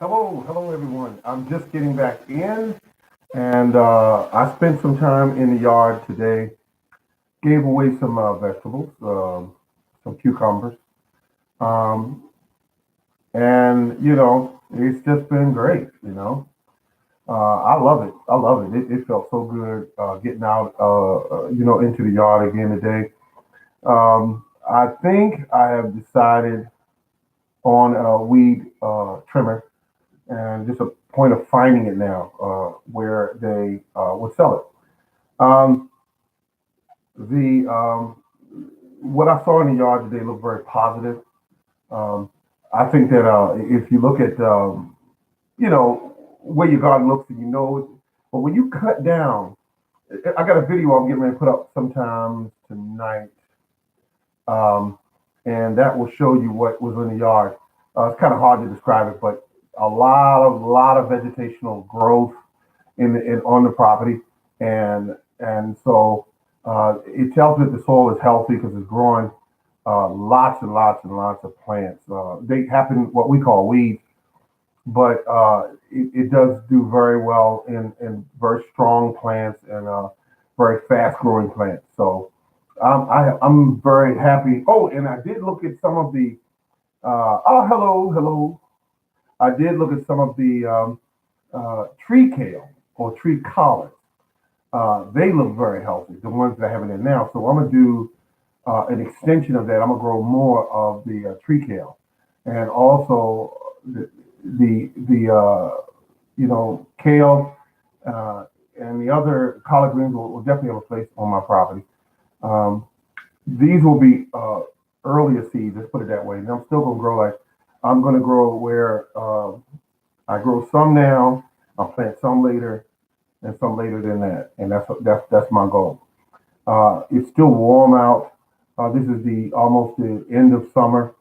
Hello everyone. I'm just getting back in, and I spent some time in the yard today. Gave away some vegetables, some cucumbers, um, and it's just been great. I love it. I love it. It felt so good getting out, into the yard again today. I think I have decided on a weed trimmer and just a point of finding it now where they would sell it. The What I saw in the yard today looked very positive. Um, I think that if you look at where your garden looks and but when you cut down, I got a video I'm getting ready to put up sometime tonight, um, and that will show you what was in the yard. It's kind of hard to describe it, but a lot of vegetational growth in on the property, and so it tells me that the soil is healthy because it's growing lots and lots and lots of plants. They happen what we call weeds, but it does do very well in very strong plants and very fast growing plants. So I'm very happy. Oh, and I did look at some of the hello. I did look at some of the tree kale or tree collards. They look very healthy, the ones that I have in now. So I'm gonna do an extension of that. I'm gonna grow more of the tree kale, and also the kale and the other collard greens will definitely have a place on my property. Um, these will be earlier seeds. Let's put it that way. And I'm still gonna grow I'm gonna grow where I grow some now. I'll plant some later and some later than that, and that's my goal. It's still warm out. This is the almost the end of summer,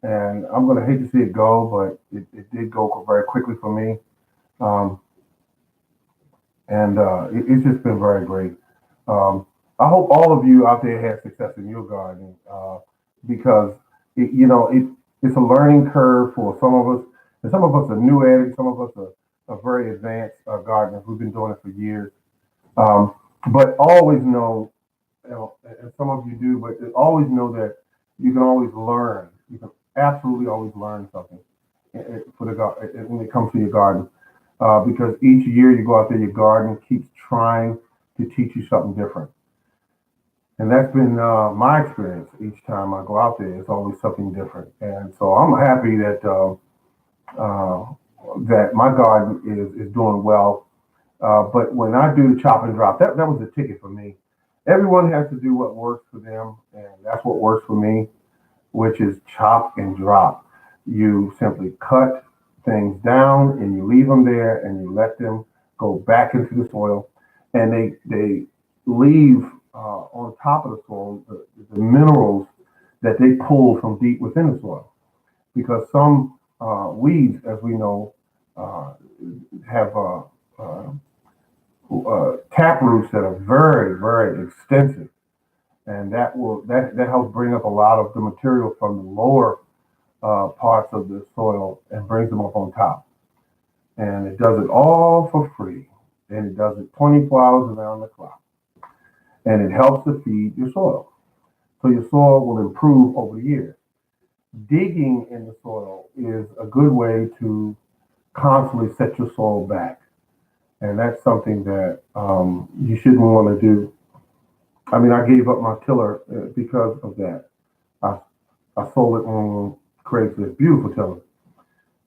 and I'm gonna hate to see it go, but it did go very quickly for me, um, and it's just been very great. Um, I hope all of you out there have success in your gardening because it's a learning curve for some of us, and some of us are new at it. Some of us are very advanced gardeners. We've been doing it for years. Um, but always know, and some of you do, but always know that you can always learn. You can absolutely always learn something when it comes to your garden. Because each year you go out there, your garden keeps trying to teach you something different. And that's been my experience each time I go out there. It's always something different. And so I'm happy uh, that my garden is doing well. But when I do the chop and drop, that was the ticket for me. Everyone has to do what works for them, and that's what works for me, which is chop and drop. You simply cut things down and you leave them there and you let them go back into the soil, and they leave on top of the soil the minerals that they pull from deep within the soil. Because some weeds, as we know, uh, have tap roots that are very, very extensive, and that helps bring up a lot of the material from the lower parts of the soil and brings them up on top. And it does it all for free, and it does it 24 hours around the clock, and it helps to feed your soil, so your soil will improve over the years. Digging in the soil is a good way to constantly set your soil back, and that's something that you shouldn't want to do. I mean, I gave up my tiller because of that. I, I sold it on Craigslist, beautiful tiller,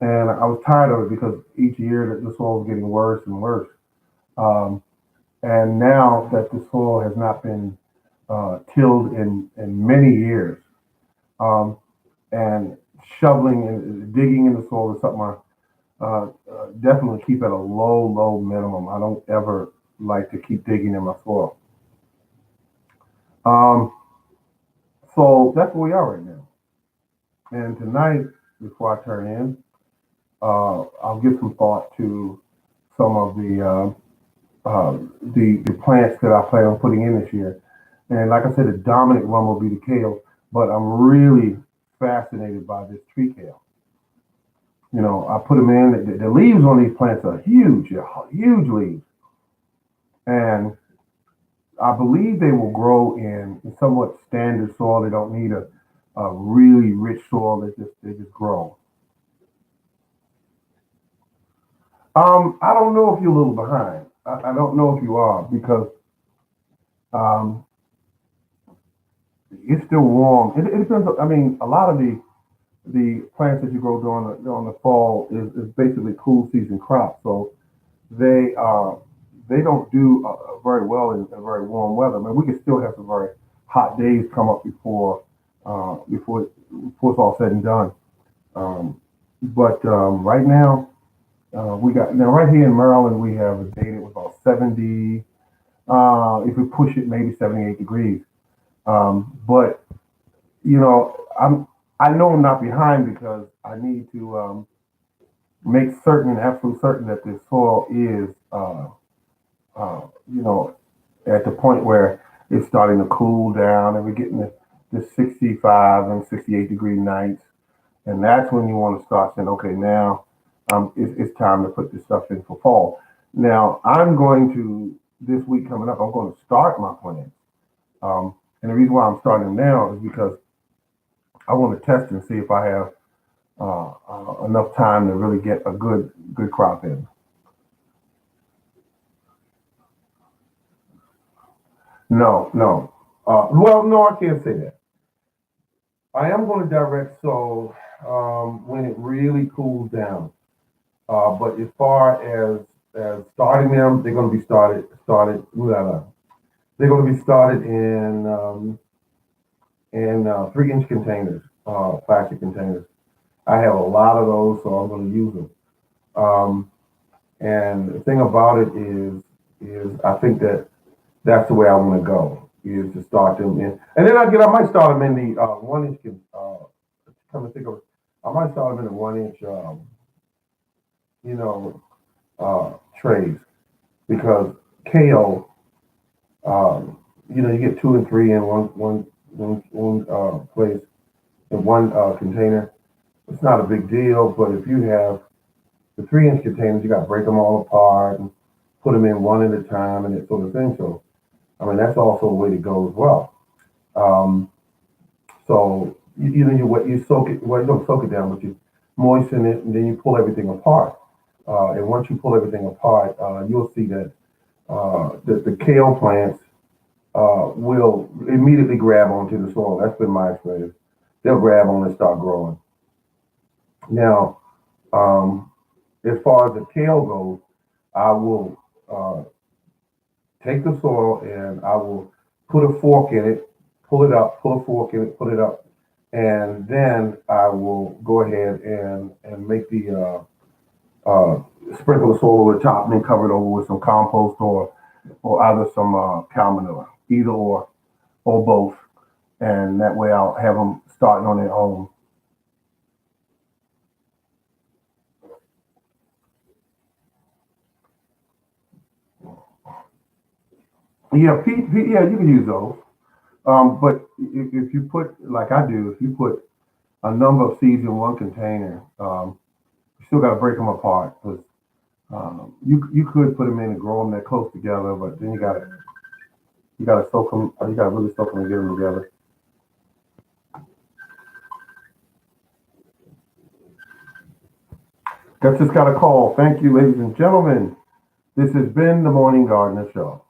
and I was tired of it because each year that the soil was getting worse and worse. Um, and now that the soil has not been tilled in many years, um, and shoveling and digging in the soil is something I definitely keep at a low minimum. I don't ever like to keep digging in my soil. Um, so that's where we are right now. And tonight, before I turn in, I'll give some thought to some of the plants that I plan on putting in this year. And like I said, the dominant one will be the kale, but I'm really fascinated by this tree kale. I put them in. The leaves on these plants are huge, huge leaves, and I believe they will grow in somewhat standard soil. They don't need a really rich soil. They just grow. I don't know if you're a little behind. I don't know if you are because um, it's still warm. It depends. I mean, a lot of the plants that you grow during the fall is basically cool season crops. So they uh, they don't do very well in very warm weather. I mean, we can still have some very hot days come up before it's all said and done. But right now, we got now right here in Maryland, we have a day that was about 70. If we push it, maybe 78 degrees. But I know I'm not behind because I need to make certain, absolute certain that the soil is, uh, you know, at the point where it's starting to cool down and we're getting the 65 and 68-degree nights. And that's when you want to start saying, okay, now it's time to put this stuff in for fall. Now, I'm going to, this week coming up, I'm going to start my plants. And the reason why I'm starting now is because I want to test and see if I have enough time to really get a good crop in. No, no. Well, no, I can't say that. I am going to direct sow when it really cools down. But as far as starting them, they're going to be started. They're going to be started in 3-inch containers, plastic containers. I have a lot of those, so I'm going to use them. Um, and the thing about it is I think that's the way I want to go is to start them in, and then I might start them in the 1-inch. Come to think of it, I might start them in the 1-inch, you know, trays because kale, you get 2 and 3 in one place in one container. It's not a big deal, but if you have the 3-inch containers, you got to break them all apart and put them in one at a time and that sort of thing. So, I mean, that's also a way to go as well. Um, so, you soak it, well, you don't soak it down, but you moisten it and then you pull everything apart. And once you pull everything apart, you'll see that the kale plants will immediately grab onto the soil. That's been my experience. They'll grab on and start growing. Now, um, as far as the kale goes, I will take the soil and I will put a fork in it, pull it up, pull a fork in it, put it up, and then I will go ahead and make the sprinkle the soil over the top and then cover it over with some compost or either some cow manure, either or both, and that way I'll have them starting on their own. Yeah, yeah, you can use those. But if you put, like I do, if you put a number of seeds in one container, you still got to break them apart because you could put them in and grow them that close together, but then you got to soak them. You got to really soak them and get them together. That's just got a call. Thank you, ladies and gentlemen. This has been the Morning Gardener Show.